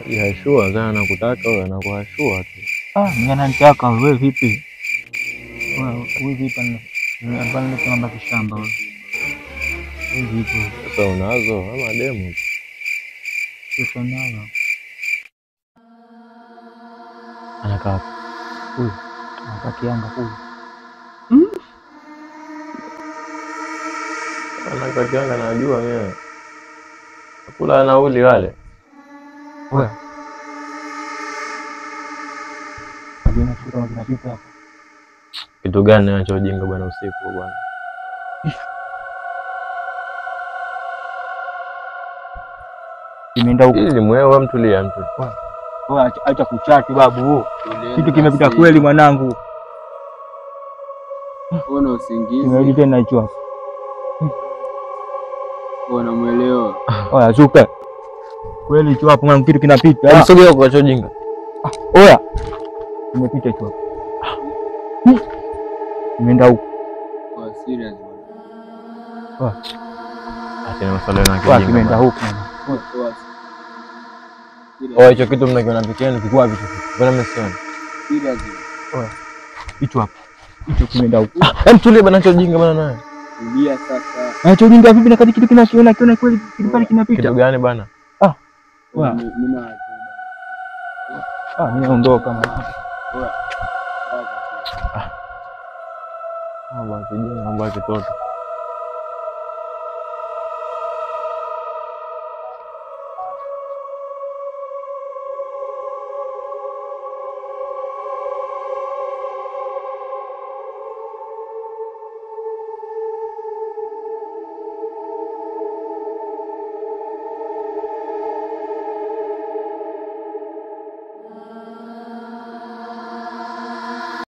Ya shua sana nakutaka wewe anakuwa shua tu. Mimi ananitaka wewe vipi? Wewe vipi bana kama kishamba wewe. Wewe vipi? Sasa unazo ama demo? Sasa nayo. Anakaa Huyu. Anataka Yanga huyu. Anataka Yanga najua mimi. Kula nauli wale. Wewe. Jana kama kinapita hapa. Kitu gani anachojinga bwana usiku bwana? Imeenda huko. Ili mwewe mtulia mtu. Wewe acha kuchati babu. Kitu kimepita kweli mwanangu. Ona usingizi. Nimerudi tena hicho hapo. Unamuelewa? Oya zuka. Kweli hicho hapo mwanangu kitu kinapita. Msogea huko achojinga. Oya. Nimepita hicho hapo. Nimeenda huko. Kwa serious bwana. Acha msale na kijinga. Nimeenda huko. Hicho kitu mnakiona pekeni kikua vitu. Bwana msione. Serious. Oya. Hicho hapo. Hicho kimeenda huko. Mtulie bwana achojinga bwana naye. Tulia sasa. Anachojinga vipi na kadi kitu kinakiona kweli kitu pale kinapita. Kitu gani bwana? Oya. Mimi na Mimi naondoka bwana. Oya. Bwana kijinga mambo ya kitoto.